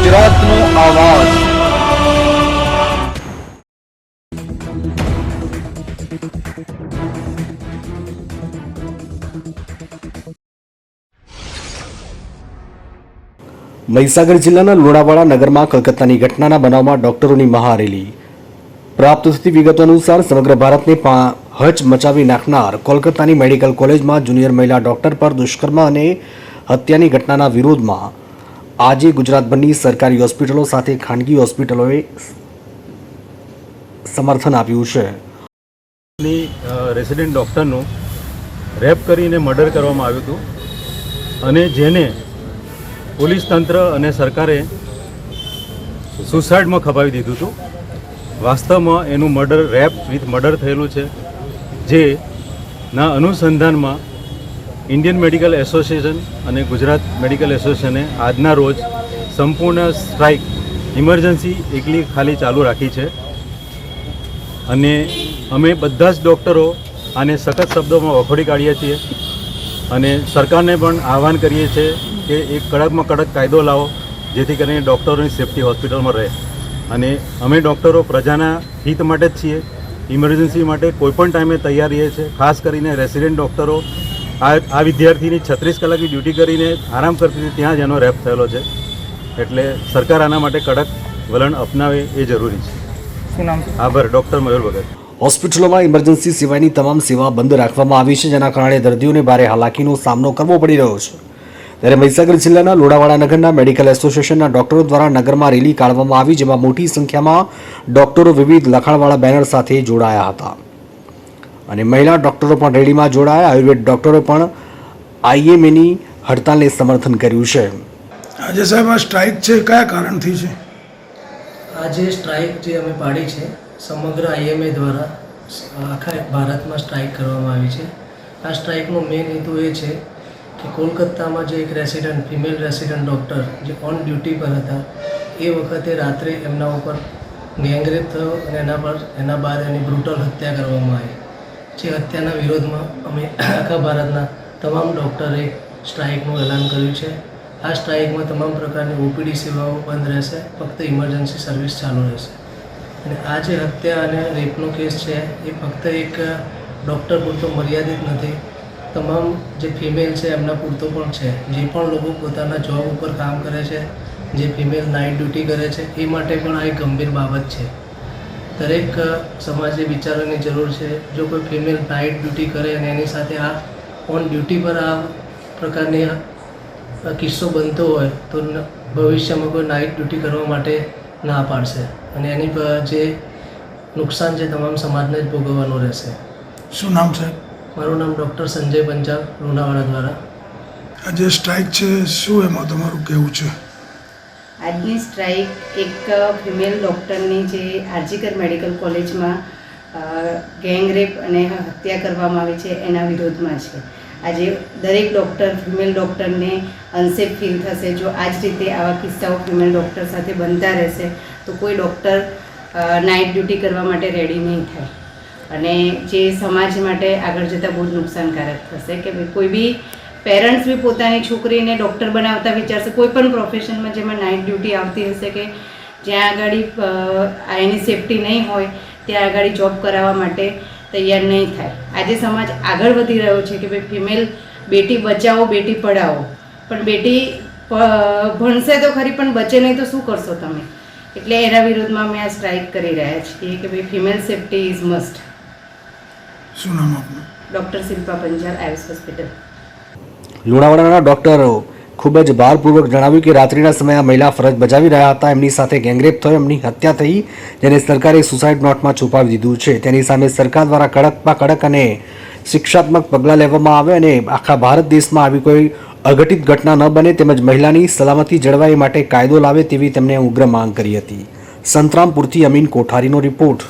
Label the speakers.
Speaker 1: ગુજરાતનો આવાજ।
Speaker 2: મહીસાગર જિલ્લાના લુણાવાડા નગરમાં કલકત્તાની ઘટનાના બનાવમાં ડોક્ટરોની મહારેલી। પ્રાપ્ત થતી વિગતો અનુસાર સમગ્ર ભારતને હચ મચાવી નાખનાર કોલકાતાની મેડિકલ કોલેજમાં જુનિયર મહિલા ડોક્ટર પર દુષ્કર્મ અને હત્યાની ઘટનાના વિરોધમાં આજે ગુજરાતભરની સરકારી હોસ્પિટલો સાથે ખાનગી હોસ્પિટલોએ સમર્થન આપ્યું છે।
Speaker 3: રેસિડેન્ટ ડૉક્ટરનું રેપ કરીને મર્ડર કરવામાં આવ્યું હતું અને જેને પોલીસ તંત્ર અને સરકારે સુસાઇડમાં ખપાવી દીધું હતું। વાસ્તવમાં એનું રેપ વિથ મર્ડર થયેલું છે, જેના અનુસંધાનમાં ઇન્ડિયન મેડિકલ એસોસિએશન અને ગુજરાત મેડિકલ એસોસિએશને આજના રોજ સંપૂર્ણ સ્ટ્રાઇક ઇમરજન્સી એકલી ખાલી ચાલુ રાખી છે અને અમે બધા જ ડૉક્ટરો આને સખત શબ્દોમાં વખોડી કાઢીએ છીએ અને સરકારને પણ આહવાન કરીએ છીએ કે એક કડકમાં કડક કાયદો લાવો, જેથી કરીને ડૉક્ટરોની સેફટી હોસ્પિટલમાં રહે। અને અમે ડૉક્ટરો પ્રજાના હિત માટે જ છીએ, ઇમરજન્સી માટે કોઈપણ ટાઈમે તૈયાર રહીએ છીએ। ખાસ કરીને રેસિડેન્ટ ડૉક્ટરો આ વિદ્યાર્થીની 36 કલાકની ડ્યુટી કરીને આરામ કરતી હતી, ત્યાં જ એનો રેપ થયેલો છે, એટલે સરકાર આના માટે કડક વલણ અપનાવે એ જરૂરી છે।
Speaker 1: શું નામ?
Speaker 3: આભાર, ડૉક્ટર મયુર ભગત।
Speaker 2: હોસ્પિટલોમાં ઇમરજન્સી સિવાયની તમામ સેવા બંધ રાખવામાં આવી છે, જેના કારણે દર્દીઓને ભારે હાલાકીનો સામનો કરવો પડી રહ્યો છે। ત્યારે મહીસાગર જિલ્લાના લુણાવાડા નગરના મેડિકલ એસોસિએશનના ડોક્ટરો દ્વારા નગરમાં રેલી કાઢવામાં આવી, જેમાં મોટી સંખ્યામાં ડોક્ટરો વિવિધ લખાણવાળા બેનર સાથે જોડાયા હતા અને મહિલા ડોક્ટરો પણ રેલીમાં જોડાયા। આયુર્વેદ ડોક્ટરો પણ આઈએમએની હડતાલને સમર્થન કર્યું છે।
Speaker 4: આજે સાહેબ આ સ્ટ્રાઇક છે, કયા કારણથી છે?
Speaker 5: આજે સ્ટ્રાઇક જે અમે પાડી છે સમગ્ર આઈએમએ દ્વારા આખા ભારતમાં સ્ટ્રાઇક કરવામાં આવી છે। આ સ્ટ્રાઇકનો મેઇન હેતુ એ છે કે કોલકાતામાં જે એક ફિમેલ રેસિડન્ટ ડૉક્ટર જે ઓન ડ્યુટી પર હતા, એ વખતે રાત્રે એમના ઉપર ગેંગરેપ થયો અને એના બાદ એની બ્રુટલ હત્યા કરવામાં આવી। જે હત્યાના વિરોધમાં અમે આખા ભારતના તમામ ડૉક્ટરે સ્ટ્રાઇકનું એલાન કર્યું છે। આ સ્ટ્રાઇકમાં તમામ પ્રકારની ઓપીડી સેવાઓ બંધ રહેશે, ફક્ત ઇમરજન્સી સર્વિસ ચાલુ રહેશે। અને આ જે હત્યા અને રેપનો કેસ છે એ ફક્ત એક ડૉક્ટર પૂરતો મર્યાદિત નથી, તમામ જે ફિમેલ છે એમના પૂરતો પણ છે। જે પણ લોકો પોતાના જોબ ઉપર કામ કરે છે, જે ફિમેલ નાઇટ ડ્યુટી કરે છે, એ માટે પણ આ એક ગંભીર બાબત છે। દરેક સમાજે વિચારવાની જરૂર છે। જો કોઈ ફિમેલ નાઇટ ડ્યુટી કરે અને એની સાથે આ ઓન ડ્યુટી પર આ પ્રકારની કિસ્સો બનતો હોય તો ભવિષ્યમાં કોઈ નાઇટ ડ્યુટી કરવા માટે ના પાડશે અને એની જે નુકસાન છે તમામ સમાજને જ ભોગવવાનું રહેશે।
Speaker 4: શું નામ છે?
Speaker 5: મારું નામ ડૉક્ટર સંજય પંચાલ, લુણાવાડા દ્વારા।
Speaker 4: આ જે સ્ટ્રાઇક છે શું એમાં તમારું કહેવું છે?
Speaker 6: આજની સ્ટ્રાઇક એક ફિમેલ ડૉક્ટરની જે આરજીકર મેડિકલ કોલેજમાં ગેંગરેપ અને હત્યા કરવામાં આવી છે એના વિરોધમાં છે। આજે દરેક ફિમેલ ડૉક્ટરને અનસેફ ફીલ થશે જો આ જ રીતે આવા કિસ્સાઓ ફિમેલ ડૉક્ટર સાથે બનતા રહેશે તો કોઈ ડૉક્ટર નાઇટ ડ્યુટી કરવા માટે રેડી નહીં થાય અને જે સમાજ માટે આગળ જતાં બહુ જ નુકસાનકારક થશે કે કોઈ બી પેરેન્ટ્સ બી પોતાની છોકરીને ડૉક્ટર બનાવતા વિચારશે, કોઈ પણ પ્રોફેશનમાં જેમાં નાઇટ ડ્યુટી આવતી હશે કે જ્યાં આગળ એની સેફટી નહીં હોય ત્યાં આગળ જોબ કરાવવા માટે તૈયાર નહીં થાય। આજે સમાજ આગળ વધી રહ્યો છે કે ભાઈ ફિમેલ બેટી બચાવો બેટી પઢાઓ, પણ બેટી ભણશે તો ખરી પણ બચે નહીં તો શું કરશો તમે? એટલે એના વિરોધમાં અમે આ સ્ટ્રાઇક કરી રહ્યા છીએ કે ભાઈ ફિમેલ સેફટી ઇઝ મસ્ટ।
Speaker 4: શું નામ આપનું?
Speaker 6: Doctor Shilpa Panchal, Ayush hospital.
Speaker 2: લુણાવાડાના ડોક્ટરો ખૂબ જ ભારપૂર્વક જણાવ્યું કે રાત્રિના સમયે આ મહિલા ફરજ બજાવી રહ્યા હતા, એમની સાથે ગેંગરેપ થયો, એમની હત્યા થઈ, જેને સરકારે સુસાઇડ નોટમાં છુપાવી દીધું છે। તેની સામે સરકાર દ્વારા કડકમાં કડક અને શિક્ષાત્મક પગલાં લેવામાં આવે અને આખા ભારત દેશમાં આવી કોઈ અઘટિત ઘટના ન બને તેમજ મહિલાની સલામતી જળવાય માટે કાયદો લાવે તેવી તેમણે ઉગ્ર માંગ કરી હતી। સંતરામપુરથી અમીન કોઠારીનો રિપોર્ટ।